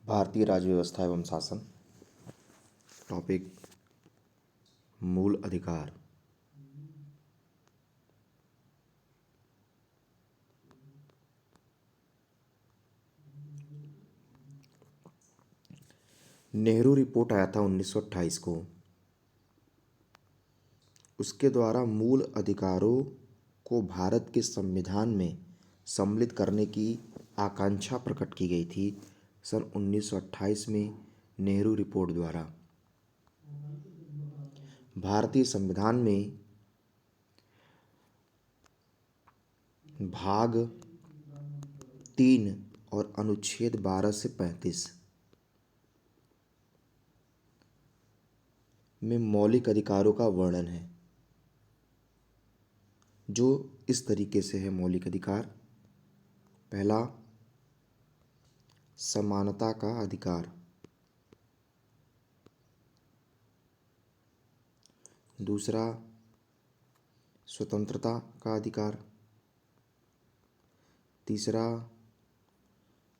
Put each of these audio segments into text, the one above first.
भारतीय राज्य व्यवस्था एवं शासन। टॉपिक मूल अधिकार। नेहरू रिपोर्ट आया था 1928 को। उसके द्वारा मूल अधिकारों को भारत के संविधान में सम्मिलित करने की आकांक्षा प्रकट की गई थी सन 1928 में नेहरू रिपोर्ट द्वारा। भारतीय संविधान में भाग 3 और अनुच्छेद 12 से 35 में मौलिक अधिकारों का वर्णन है, जो इस तरीके से है। मौलिक अधिकार, पहला समानता का अधिकार, दूसरा स्वतंत्रता का अधिकार, तीसरा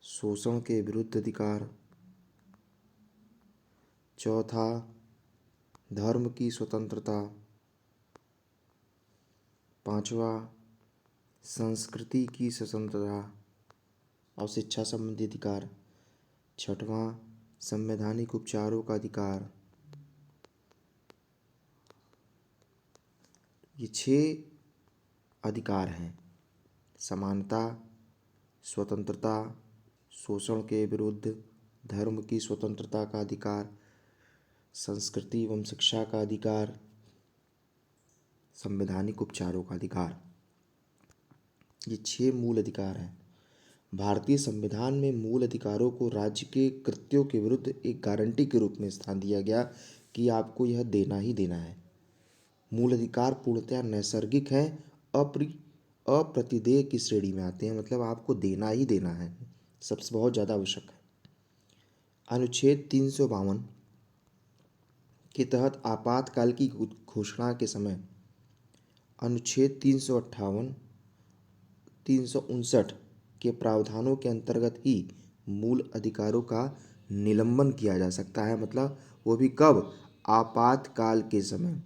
शोषण के विरुद्ध अधिकार, चौथा धर्म की स्वतंत्रता, पांचवा संस्कृति की स्वतंत्रता और शिक्षा संबंधी अधिकार, छठवां संवैधानिक उपचारों का अधिकार। ये 6 अधिकार हैं: समानता, स्वतंत्रता, शोषण के विरुद्ध, धर्म की स्वतंत्रता का अधिकार, संस्कृति एवं शिक्षा का अधिकार, संवैधानिक उपचारों का अधिकार। ये 6 मूल अधिकार हैं। भारतीय संविधान में मूल अधिकारों को राज्य के कृत्यों के विरुद्ध एक गारंटी के रूप में स्थान दिया गया कि आपको यह देना ही देना है। मूल अधिकार पूर्णतः नैसर्गिक हैं, अप्रतिदेय की श्रेणी में आते हैं, मतलब आपको देना ही देना है, सबसे बहुत ज़्यादा आवश्यक है। अनुच्छेद 352 के तहत आपातकाल की घोषणा के समय अनुच्छेद 358, 359 के प्रावधानों के अंतर्गत ही मूल अधिकारों का निलंबन किया जा सकता है। मतलब वो भी कब? आपातकाल के समय।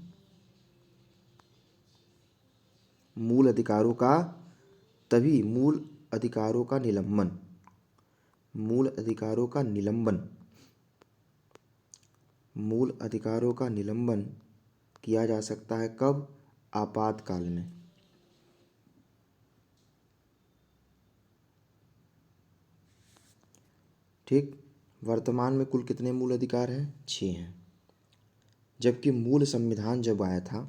मूल अधिकारों का तभी मूल अधिकारों का निलंबन, मूल अधिकारों का निलंबन, मूल अधिकारों का निलंबन किया जा सकता है कब? आपातकाल में। ठीक। वर्तमान में कुल कितने मूल अधिकार हैं? 6 हैं। जबकि मूल संविधान जब आया था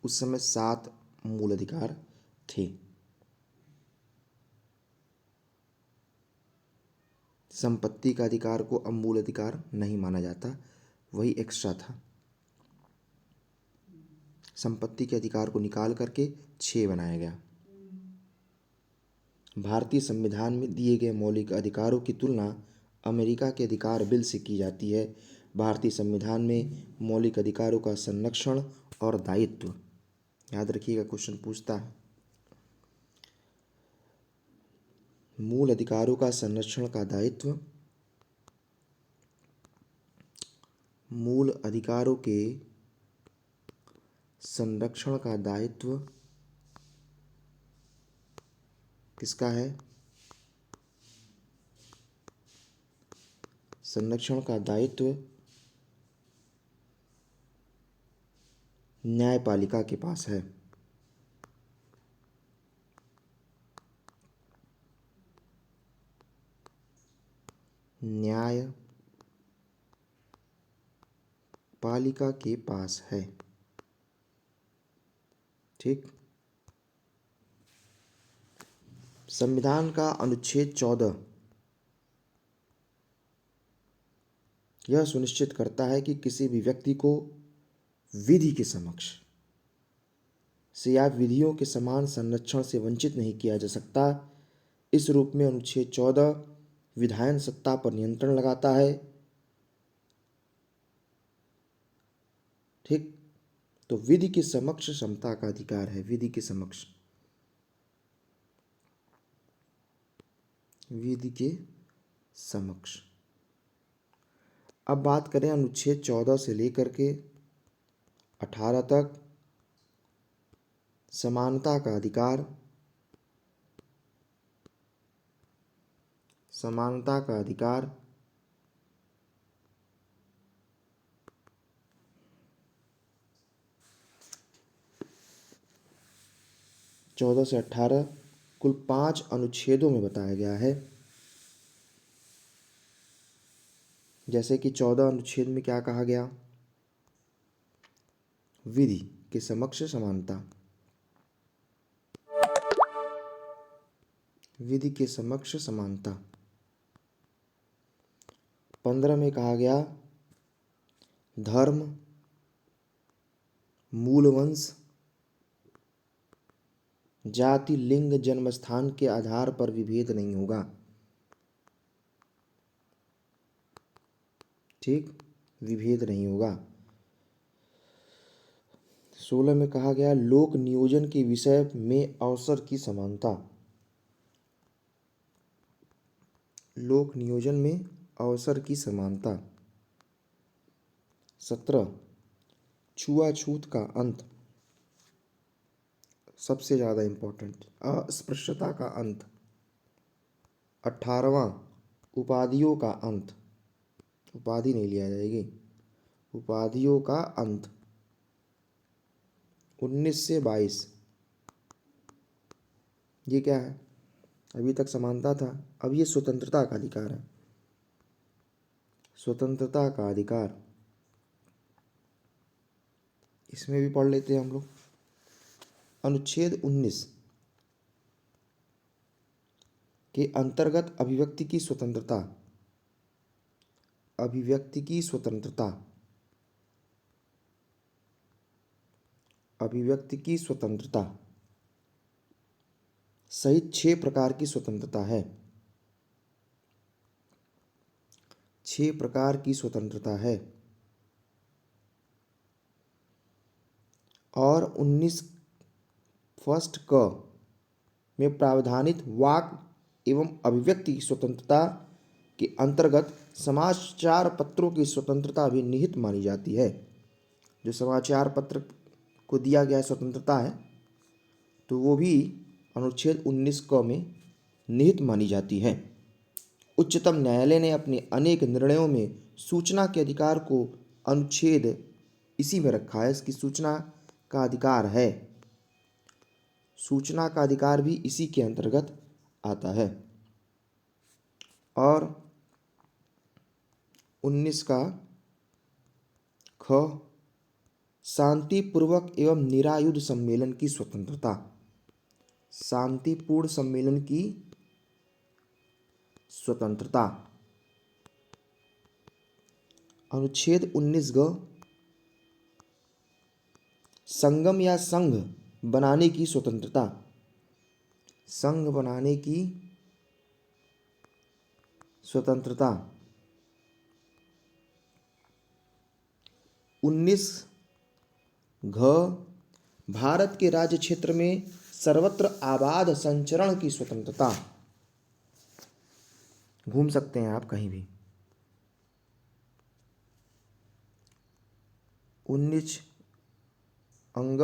उस समय 7 मूल अधिकार थे। संपत्ति का अधिकार को अब मूल अधिकार नहीं माना जाता, वही एक्स्ट्रा था। संपत्ति के अधिकार को निकाल करके 6 बनाया गया। भारतीय संविधान में दिए गए मौलिक अधिकारों की तुलना अमेरिका के अधिकार बिल से की जाती है। भारतीय संविधान में मौलिक अधिकारों का संरक्षण और दायित्व, याद रखिएगा, क्वेश्चन पूछता है। मूल अधिकारों का संरक्षण का दायित्व, मूल अधिकारों के संरक्षण का दायित्व किसका है? संरक्षण का दायित्व न्यायपालिका के पास है। न्यायपालिका के पास है। ठीक। संविधान का अनुच्छेद 14 यह सुनिश्चित करता है कि किसी भी व्यक्ति को विधि के समक्ष से या विधियों के समान संरक्षण से वंचित नहीं किया जा सकता। इस रूप में अनुच्छेद 14 विधायन सत्ता पर नियंत्रण लगाता है। ठीक। तो विधि के समक्ष समता का अधिकार है। विधि के समक्ष, विधि के समक्ष अब बात करें अनुच्छेद 14 से लेकर के 18 तक, समानता का अधिकार। समानता का अधिकार 14 से 18 कुल 5 अनुच्छेदों में बताया गया है। जैसे कि 14 अनुच्छेद में क्या कहा गया? विधि के समक्ष समानता। विधि के समक्ष समानता। 15 में कहा गया धर्म, मूलवंश, जाति, लिंग, जन्मस्थान के आधार पर विभेद नहीं होगा। ठीक, विभेद नहीं होगा। 16 में कहा गया लोक नियोजन के विषय में अवसर की समानता। लोक नियोजन में अवसर की समानता। 17 छुआछूत का अंत, सबसे ज़्यादा इम्पोर्टेंट, अस्पृश्यता का अंत। 18वां उपाधियों का अंत, उपाधि नहीं लिया जाएगी, उपाधियों का अंत। 19 से 22 ये क्या है? अभी तक समानता था, अब ये स्वतंत्रता का अधिकार है। स्वतंत्रता का अधिकार, इसमें भी पढ़ लेते हैं हम लोग। अनुच्छेद 19 के अंतर्गत अभिव्यक्ति की स्वतंत्रता। अभिव्यक्ति की स्वतंत्रता। अभिव्यक्ति की स्वतंत्रता सहित 6 प्रकार की स्वतंत्रता है। 6 प्रकार की स्वतंत्रता है। और 19 फर्स्ट क में प्रावधानित वाक एवं अभिव्यक्ति की स्वतंत्रता के अंतर्गत समाचार पत्रों की स्वतंत्रता भी निहित मानी जाती है। जो समाचार पत्र को दिया गया स्वतंत्रता है तो वो भी अनुच्छेद 19 क में निहित मानी जाती है। उच्चतम न्यायालय ने अपने अनेक निर्णयों में सूचना के अधिकार को अनुच्छेद इसी में रखा है। इसकी सूचना का अधिकार है, सूचना का अधिकार भी इसी के अंतर्गत आता है। और 19 का ख शांतिपूर्वक एवं निरायुध सम्मेलन की स्वतंत्रता। शांतिपूर्ण सम्मेलन की स्वतंत्रता। अनुच्छेद 19 ग संगम या संघ बनाने की स्वतंत्रता। संघ बनाने की स्वतंत्रता। 19 घ भारत के राज्य क्षेत्र में सर्वत्र आबाद संचरण की स्वतंत्रता। घूम सकते हैं आप कहीं भी। 19 अंग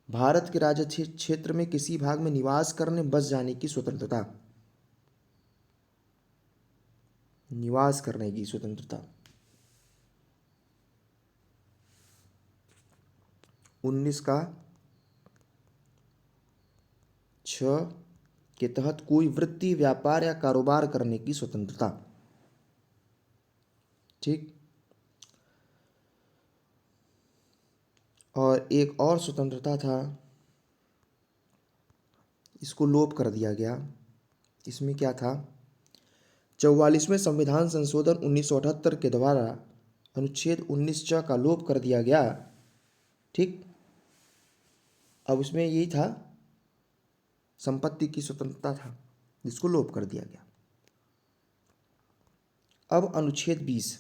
भारत के राज्य क्षेत्र में किसी भाग में निवास करने बस जाने की स्वतंत्रता। निवास करने की स्वतंत्रता। 19 का छ के तहत कोई वृत्ति, व्यापार या कारोबार करने की स्वतंत्रता। ठीक। और एक और स्वतंत्रता था, इसको लोप कर दिया गया। इसमें क्या था? 44वें संविधान संशोधन 1978 के द्वारा अनुच्छेद 19 च का लोप कर दिया गया। ठीक। अब उसमें यही था, संपत्ति की स्वतंत्रता था, जिसको लोप कर दिया गया। अब अनुच्छेद 20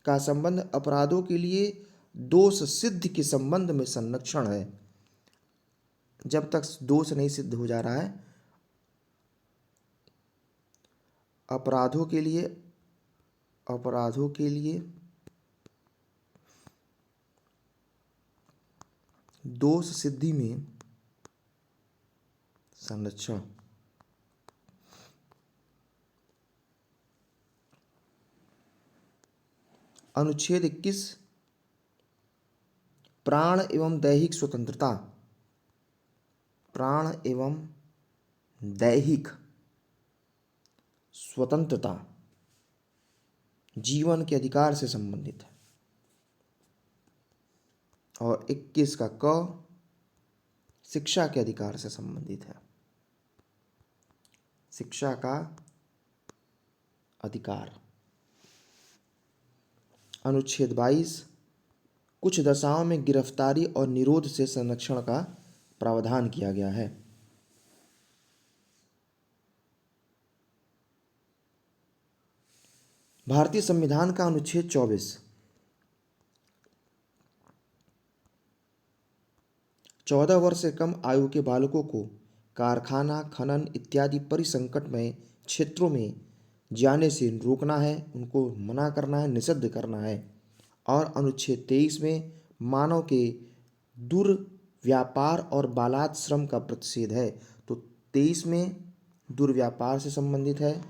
का संबंध अपराधों के लिए दोष सिद्ध के संबंध में संरक्षण है। जब तक दोष नहीं सिद्ध हो जा रहा है अपराधों के लिए दोष सिद्धि में संरक्षण। अनुच्छेद 21 प्राण एवं दैहिक स्वतंत्रता। प्राण एवं दैहिक स्वतंत्रता जीवन के अधिकार से संबंधित है। और 21 का क शिक्षा के अधिकार से संबंधित है। शिक्षा का अधिकार। अनुच्छेद 22 कुछ दशाओं में गिरफ्तारी और निरोध से संरक्षण का प्रावधान किया गया है। भारतीय संविधान का अनुच्छेद 24 14 वर्ष से कम आयु के बालकों को कारखाना, खनन इत्यादि परिसंकटमय क्षेत्रों में जाने से रोकना है, उनको मना करना है, निषिद्ध करना है। और अनुच्छेद 23 में मानव के दुर्व्यापार और बालात श्रम का प्रतिषेध है। तो 23 में दुर्व्यापार से संबंधित है,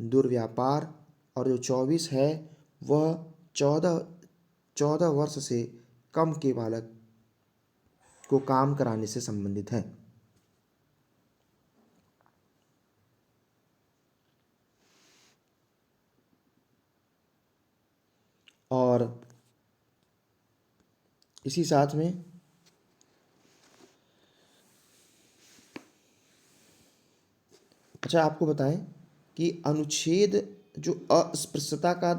दुर्व्यापार। और जो 24 है वह 14 वर्ष से कम के बालक को काम कराने से संबंधित है। और इसी साथ में अच्छा आपको बताएं कि अनुच्छेद जो अस्पृश्यता का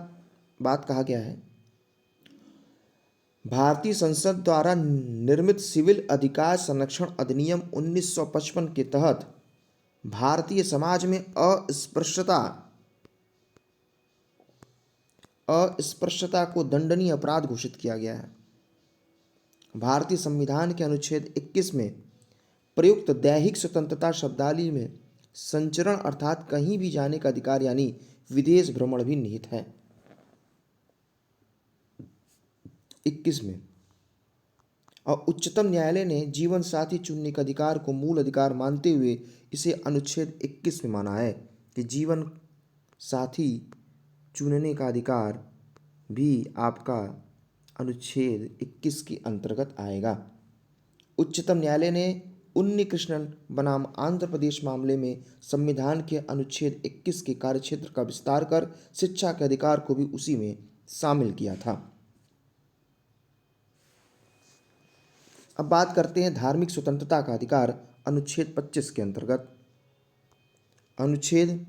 बात कहा गया है, भारतीय संसद द्वारा निर्मित सिविल अधिकार संरक्षण अधिनियम 1955 के तहत भारतीय समाज में अस्पृश्यता को दंडनीय अपराध घोषित किया गया है। भारतीय संविधान के अनुच्छेद 21 में प्रयुक्त दैहिक स्वतंत्रता शब्दावली में संचरण अर्थात कहीं भी जाने का अधिकार यानी विदेश भ्रमण भी निहित है। 21 में और उच्चतम न्यायालय ने जीवन साथी चुनने के अधिकार को मूल अधिकार मानते हुए इसे अनुच्छेद 21 में माना है कि जीवन साथी चुनने का अधिकार भी आपका अनुच्छेद 21 के अंतर्गत आएगा। उच्चतम न्यायालय ने उन्नी कृष्णन बनाम आंध्र प्रदेश मामले में संविधान के अनुच्छेद 21 के कार्यक्षेत्र का विस्तार कर शिक्षा के अधिकार को भी उसी में शामिल किया था। अब बात करते हैं धार्मिक स्वतंत्रता का अधिकार अनुच्छेद 25 के अंतर्गत। अनुच्छेद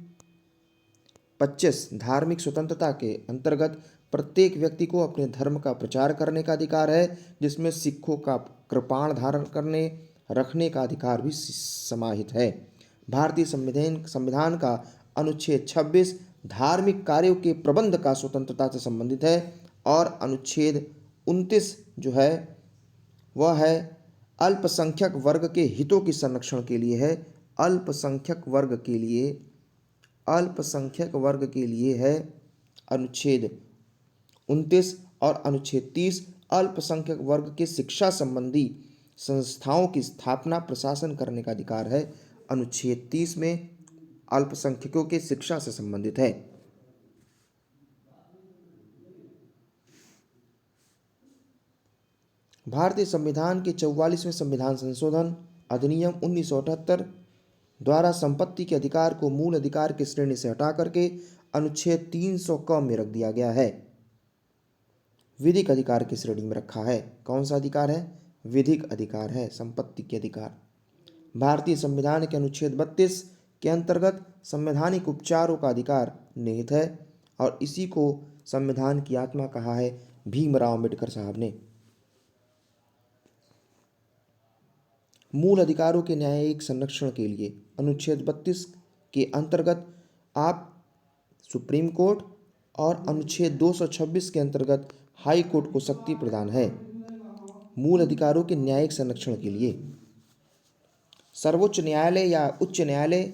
25 धार्मिक स्वतंत्रता के अंतर्गत प्रत्येक व्यक्ति को अपने धर्म का प्रचार करने का अधिकार है, जिसमें सिखों का कृपाण धारण करने रखने का अधिकार भी समाहित है। भारतीय संविधान का अनुच्छेद 26 धार्मिक कार्यों के प्रबंध का स्वतंत्रता से संबंधित है। और अनुच्छेद 29 जो है वह है अल्पसंख्यक वर्ग के हितों के संरक्षण के लिए है। अल्पसंख्यक वर्ग के लिए है अनुच्छेद 29। और अनुच्छेद 30 अल्पसंख्यक वर्ग के शिक्षा संबंधी संस्थाओं की स्थापना प्रशासन करने का अधिकार है। अनुच्छेद 30 में अल्पसंख्यकों के शिक्षा से संबंधित है। भारतीय संविधान के 44वें संविधान संशोधन अधिनियम 1978 द्वारा संपत्ति के अधिकार को मूल अधिकार की श्रेणी से हटा करके अनुच्छेद 300 क में रख दिया गया है। विधिक अधिकार की श्रेणी में रखा है। कौन सा अधिकार है? विधिक अधिकार है, संपत्ति के अधिकार। भारतीय संविधान के अनुच्छेद 32 के अंतर्गत संवैधानिक उपचारों का अधिकार निहित है और इसी को संविधान की आत्मा कहा है भीमराव अम्बेडकर साहब ने। मूल अधिकारों के न्यायिक संरक्षण के लिए अनुच्छेद 32 के अंतर्गत आप सुप्रीम कोर्ट और अनुच्छेद 226 के अंतर्गत हाई कोर्ट को शक्ति प्रदान है। मूल अधिकारों के न्यायिक संरक्षण के लिए सर्वोच्च न्यायालय या उच्च न्यायालय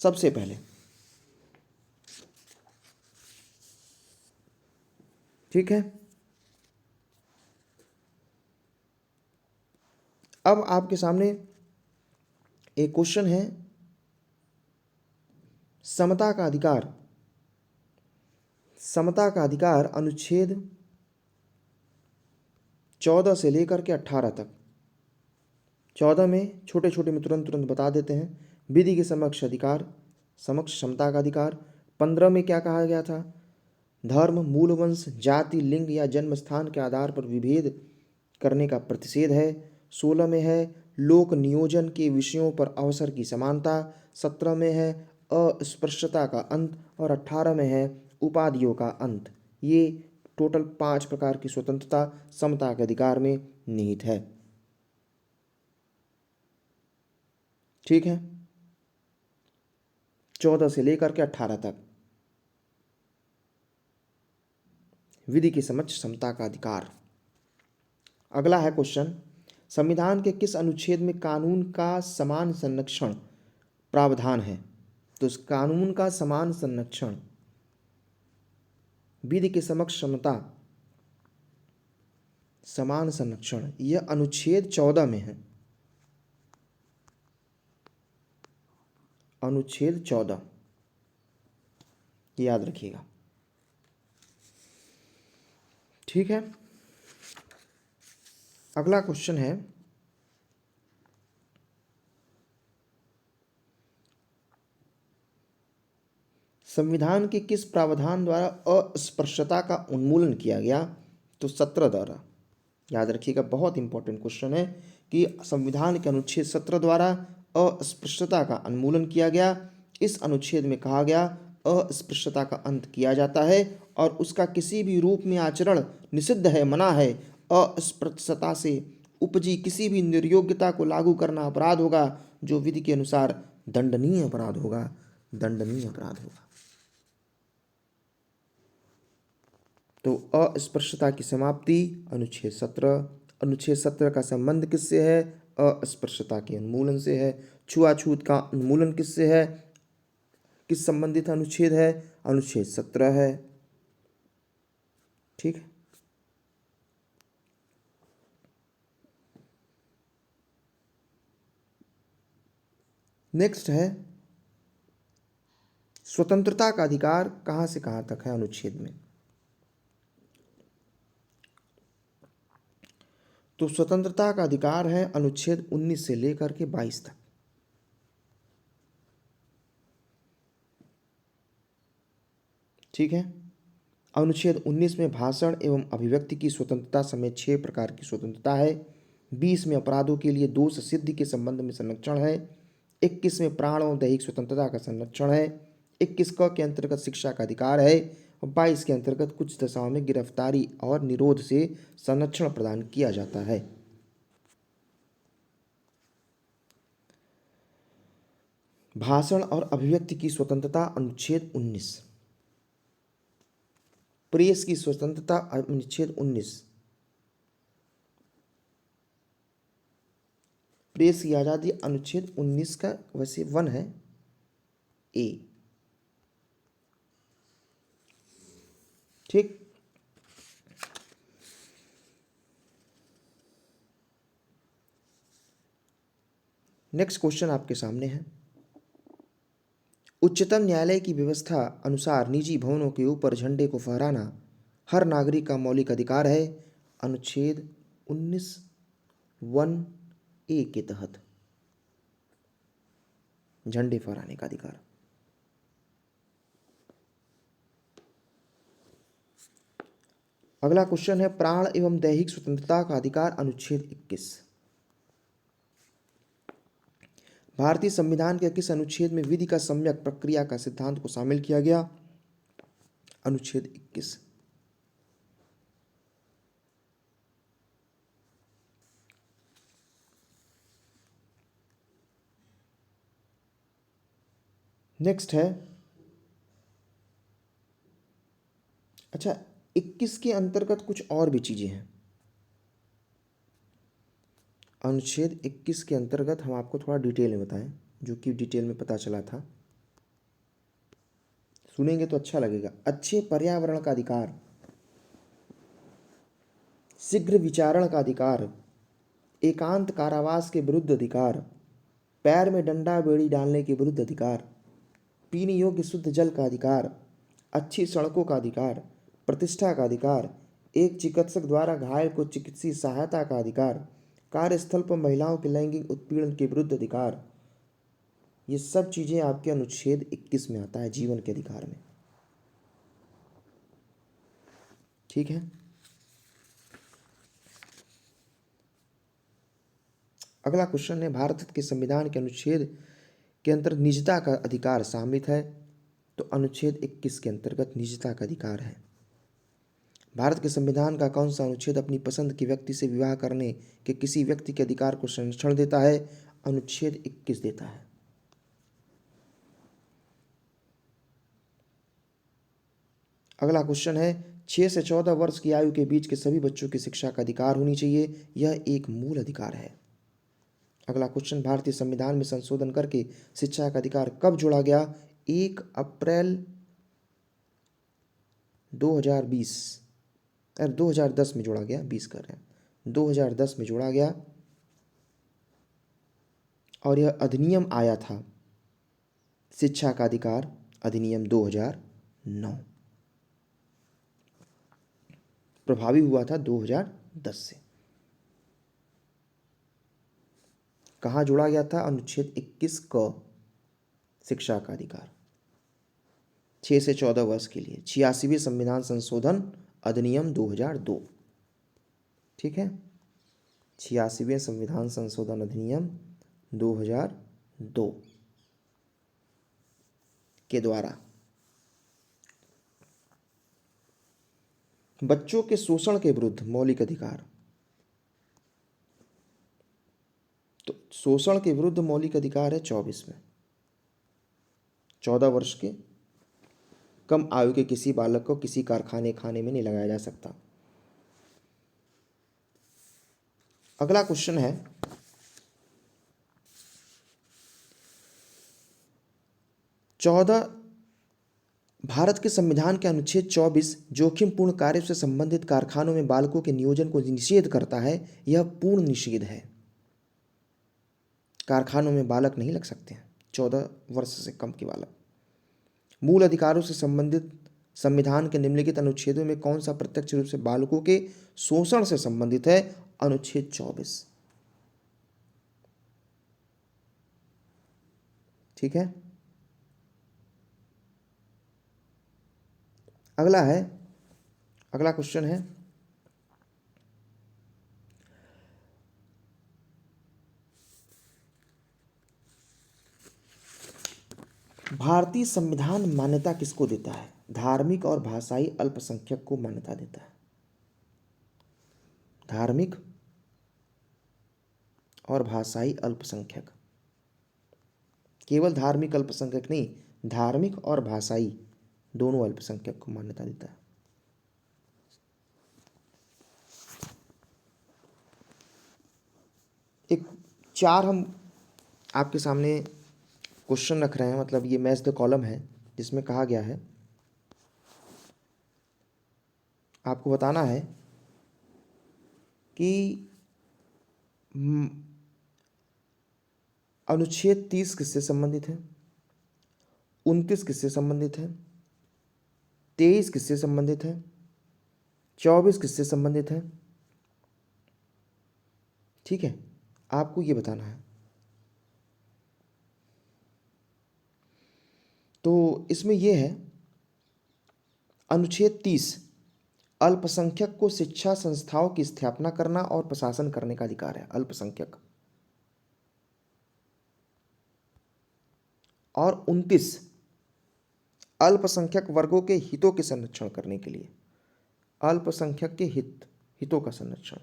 सबसे पहले। ठीक है, अब आपके सामने एक क्वेश्चन है, समता का अधिकार। समता का अधिकार अनुच्छेद 14 से लेकर के 18 तक। 14 में छोटे छोटे में तुरंत तुरंत बता देते हैं, विधि के समक्ष अधिकार, समक्ष समता का अधिकार। 15 में क्या कहा गया था, धर्म, मूल वंश, जाति, लिंग या जन्म स्थान के आधार पर विभेद करने का प्रतिषेध है। 16 में है लोक नियोजन के विषयों पर अवसर की समानता। 17 में है अस्पृश्यता का अंत और 18 में है उपाधियों का अंत। ये टोटल 5 प्रकार की स्वतंत्रता समता के अधिकार में निहित है। ठीक है, 14 से लेकर के 18 तक विधि के समक्ष समता का अधिकार। अगला है क्वेश्चन, संविधान के किस अनुच्छेद में कानून का समान संरक्षण प्रावधान है। तो इस कानून का समान संरक्षण, विधि के समक्ष समता, समान संरक्षण, यह अनुच्छेद 14 में है। अनुच्छेद 14 याद रखिएगा। ठीक है, अगला क्वेश्चन है, संविधान के किस प्रावधान द्वारा अस्पृश्यता का उन्मूलन किया गया। तो 17 द्वारा। याद रखिएगा, बहुत इंपॉर्टेंट क्वेश्चन है कि संविधान के अनुच्छेद 17 द्वारा अस्पृश्यता का उन्मूलन किया गया। इस अनुच्छेद में कहा गया अस्पृश्यता का अंत किया जाता है और उसका किसी भी रूप में आचरण निषिद्ध है, मना है। अस्पृश्यता से उपजी किसी भी निर्योग्यता को लागू करना अपराध होगा, जो विधि के अनुसार दंडनीय अपराध होगा। दंडनीय अपराध होगा। तो अस्पृश्यता की समाप्ति अनुच्छेद 17। अनुच्छेद 17 का संबंध किससे है, अस्पृश्यता के उन्मूलन से है। छुआछूत का उन्मूलन किससे है, किस संबंधित अनुच्छेद है, अनुच्छेद 17 है। ठीक है, नेक्स्ट है, स्वतंत्रता का अधिकार कहां से कहां तक है अनुच्छेद में। तो स्वतंत्रता का अधिकार है अनुच्छेद 19 से लेकर के 22 तक। ठीक है, अनुच्छेद 19 में भाषण एवं अभिव्यक्ति की स्वतंत्रता समेत 6 प्रकार की स्वतंत्रता है। 20 में अपराधों के लिए दोष सिद्धि के संबंध में संरक्षण है। 21 में प्राण और दैहिक स्वतंत्रता का संरक्षण है। 21 क के अंतर्गत शिक्षा का अधिकार है और 22 के अंतर्गत कुछ दशाओं में गिरफ्तारी और निरोध से संरक्षण प्रदान किया जाता है। भाषण और अभिव्यक्ति की स्वतंत्रता अनुच्छेद 19। प्रेस की स्वतंत्रता अनुच्छेद 19। प्रेस की आज़ादी अनुच्छेद 19 का वैसे 1 है ए। ठीक, नेक्स्ट क्वेश्चन आपके सामने है, उच्चतम न्यायालय की व्यवस्था अनुसार निजी भवनों के ऊपर झंडे को फहराना हर नागरिक का मौलिक अधिकार है। अनुच्छेद 19 1 ए के तहत झंडे फहराने का अधिकार। अगला क्वेश्चन है, प्राण एवं दैहिक स्वतंत्रता का अधिकार अनुच्छेद 21। भारतीय संविधान के किस अनुच्छेद में विधि का सम्यक प्रक्रिया का सिद्धांत को शामिल किया गया। अनुच्छेद 21। नेक्स्ट है, अच्छा 21 के अंतर्गत कुछ और भी चीजें हैं। अनुच्छेद 21 के अंतर्गत हम आपको थोड़ा डिटेल में बताएं, जो कि डिटेल में पता चला था। सुनेंगे तो अच्छा लगेगा। अच्छे पर्यावरण का अधिकार, शीघ्र विचारण का अधिकार, एकांत कारावास के विरुद्ध अधिकार, पैर में डंडा बेड़ी डालने के विरुद्ध अधिकार, पीने योग्य शुद्ध जल का अधिकार, अच्छी सड़कों का अधिकार, प्रतिष्ठा का अधिकार, एक चिकित्सक द्वारा घायल को चिकित्सीय सहायता का अधिकार, कार्यस्थल पर महिलाओं के लैंगिक उत्पीड़न के विरुद्ध अधिकार। ये सब चीज़ें आपके अनुच्छेद 21 में आता है, जीवन के अधिकार में। ठीक है। अगला क्वेश्चन है, भारत के संविधान के अनुच्छेद के अंतर्गत निजता का अधिकार शामिल है। तो अनुच्छेद 21 के अंतर्गत निजता का अधिकार है। भारत के संविधान का कौन सा अनुच्छेद अपनी पसंद के व्यक्ति से विवाह करने के किसी व्यक्ति के अधिकार को संरक्षण देता है? अनुच्छेद 21 देता है। अगला क्वेश्चन है, 6 से 14 वर्ष की आयु के बीच के सभी बच्चों की शिक्षा का अधिकार होनी चाहिए। यह एक मूल अधिकार है। अगला क्वेश्चन, भारतीय संविधान में संशोधन करके शिक्षा का अधिकार कब जोड़ा गया? 1 अप्रैल 2020 2010 में जोड़ा गया, 20 कर रहे हैं, 2010 में जोड़ा गया। और यह अधिनियम आया था, शिक्षा का अधिकार अधिनियम 2009, प्रभावी हुआ था 2010 से। कहाँ जोड़ा गया था? अनुच्छेद 21 क, शिक्षा का अधिकार, 6 से 14 वर्ष के लिए, 86वें संविधान संशोधन अधिनियम 2002। ठीक है, 86वें संविधान संशोधन अधिनियम 2002 के द्वारा बच्चों के शोषण के विरुद्ध मौलिक अधिकार। तो शोषण के विरुद्ध मौलिक अधिकार है 24 में। 14 वर्ष के कम आयु के किसी बालक को किसी कारखाने खाने में नहीं लगाया जा सकता। अगला क्वेश्चन है, भारत के संविधान के अनुच्छेद 24 जोखिमपूर्ण कार्य से संबंधित कारखानों में बालकों के नियोजन को निषेध करता है। यह पूर्ण निषेध है। कारखानों में बालक नहीं लग सकते हैं, 14 वर्ष से कम के बालक। मूल अधिकारों से संबंधित संविधान के निम्नलिखित अनुच्छेदों में कौन सा प्रत्यक्ष रूप से बालकों के शोषण से संबंधित है? अनुच्छेद 24। ठीक है। अगला क्वेश्चन है, भारतीय संविधान मान्यता किसको देता है? धार्मिक और भाषाई अल्पसंख्यक को मान्यता देता है। धार्मिक और भाषाई अल्पसंख्यक, केवल धार्मिक अल्पसंख्यक नहीं, धार्मिक और भाषाई दोनों अल्पसंख्यक को मान्यता देता है। एक 4 हम आपके सामने क्वेश्चन रख रहे हैं, मतलब ये मैच द कॉलम है, जिसमें कहा गया है आपको बताना है कि अनुच्छेद 30 किससे संबंधित है, 29 किससे संबंधित है, 23 किससे संबंधित है, 24 किससे संबंधित है। ठीक है, आपको ये बताना है। तो इसमें यह है, अनुच्छेद 30 अल्पसंख्यक को शिक्षा संस्थाओं की स्थापना करना और प्रशासन करने का अधिकार है। अल्पसंख्यक। और 29 अल्पसंख्यक वर्गों के हितों के संरक्षण करने के लिए, अल्पसंख्यक के हितों का संरक्षण।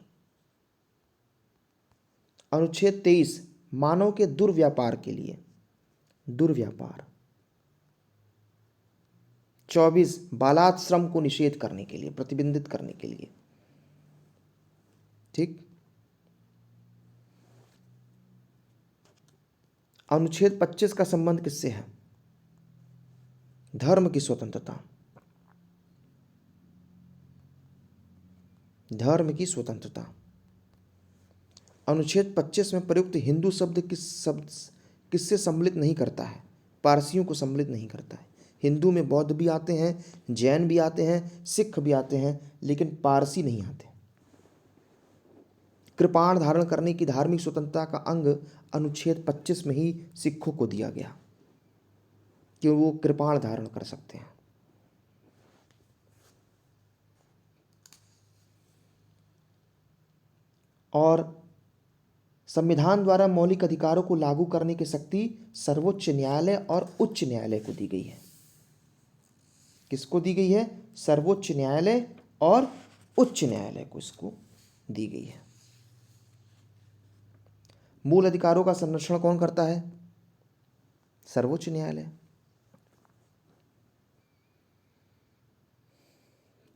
अनुच्छेद 23 मानव के दुर्व्यापार के लिए, दुर्व्यापार। 24 बालात श्रम को निषेध करने के लिए, प्रतिबंधित करने के लिए। ठीक। अनुच्छेद 25 का संबंध किससे है? धर्म की स्वतंत्रता, धर्म की स्वतंत्रता। अनुच्छेद 25 में प्रयुक्त हिंदू शब्द किससे सम्मिलित नहीं करता है? पारसियों को सम्मिलित नहीं करता है। हिंदू में बौद्ध भी आते हैं, जैन भी आते हैं, सिख भी आते हैं, लेकिन पारसी नहीं आते। कृपाण धारण करने की धार्मिक स्वतंत्रता का अंग अनुच्छेद 25 में ही सिखों को दिया गया कि वो कृपाण धारण कर सकते हैं। और संविधान द्वारा मौलिक अधिकारों को लागू करने की शक्ति सर्वोच्च न्यायालय और उच्च न्यायालय को दी गई है। किसको दी गई है? सर्वोच्च न्यायालय और उच्च न्यायालय को इसको दी गई है। मूल अधिकारों का संरक्षण कौन करता है? सर्वोच्च न्यायालय।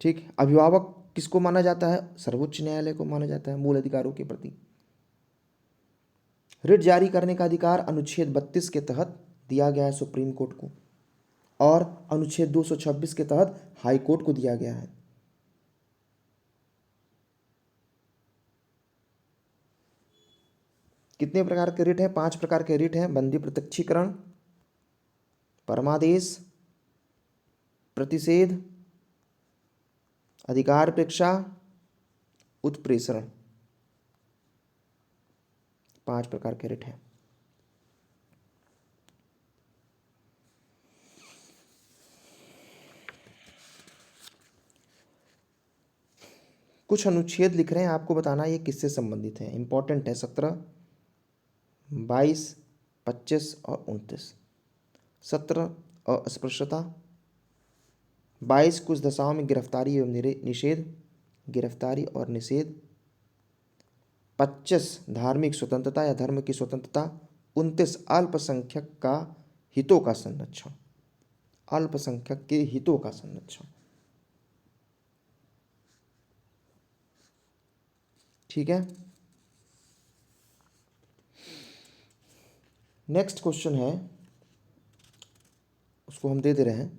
ठीक। अभिभावक किसको माना जाता है? सर्वोच्च न्यायालय को माना जाता है मूल अधिकारों के प्रति। रिट जारी करने का अधिकार अनुच्छेद 32 के तहत दिया गया है सुप्रीम कोर्ट को, और अनुच्छेद 226 के तहत हाई कोर्ट को दिया गया है। कितने प्रकार के रिट हैं? 5 प्रकार के रिट हैं। बंदी प्रत्यक्षीकरण, परमादेश, प्रतिषेध, अधिकार परीक्षा, उत्प्रेषण। 5 प्रकार के रिट हैं। कुछ अनुच्छेद लिख रहे हैं, आपको बताना ये किससे संबंधित है। इंपॉर्टेंट है। 17, 22, 25 और 29। 17 अस्पृश्यता, 22 कुछ दशाओं में गिरफ्तारी एवं निषेध, गिरफ्तारी और निषेध, 25 धार्मिक स्वतंत्रता या धर्म की स्वतंत्रता, 29 अल्पसंख्यक का हितों का संरक्षण, अल्पसंख्यक के हितों का संरक्षण। ठीक है। नेक्स्ट क्वेश्चन है, उसको हम दे रहे हैं,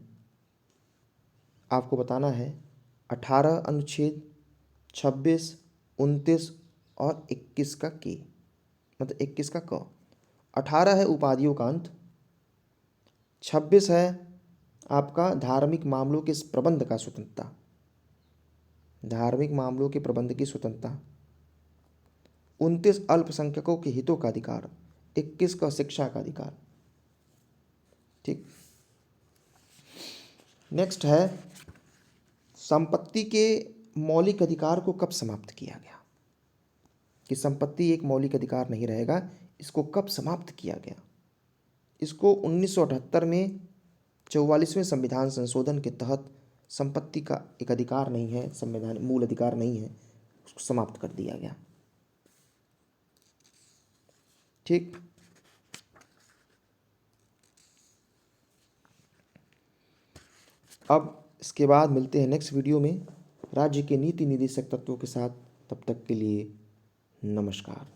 आपको बताना है 18 अनुच्छेद, 26, 29 और 21 का के, मतलब 21 का क। 18 है उपाधियों का अंत, 26 है आपका धार्मिक मामलों के प्रबंध का स्वतंत्रता, धार्मिक मामलों के प्रबंध की स्वतंत्रता, 29 अल्पसंख्यकों के हितों का अधिकार, 21 का शिक्षा का अधिकार। ठीक। नेक्स्ट है संपत्ति के मौलिक अधिकार को कब समाप्त किया गया? कि संपत्ति एक मौलिक अधिकार नहीं रहेगा, इसको कब समाप्त किया गया? इसको 1978 में 44वें संविधान संशोधन के तहत संपत्ति का एक अधिकार नहीं है, संवैधान मूल अधिकार नहीं है, उसको समाप्त कर दिया गया। ठीक। अब इसके बाद मिलते हैं नेक्स्ट वीडियो में राज्य के नीति निदेशक तत्वों के साथ। तब तक के लिए नमस्कार।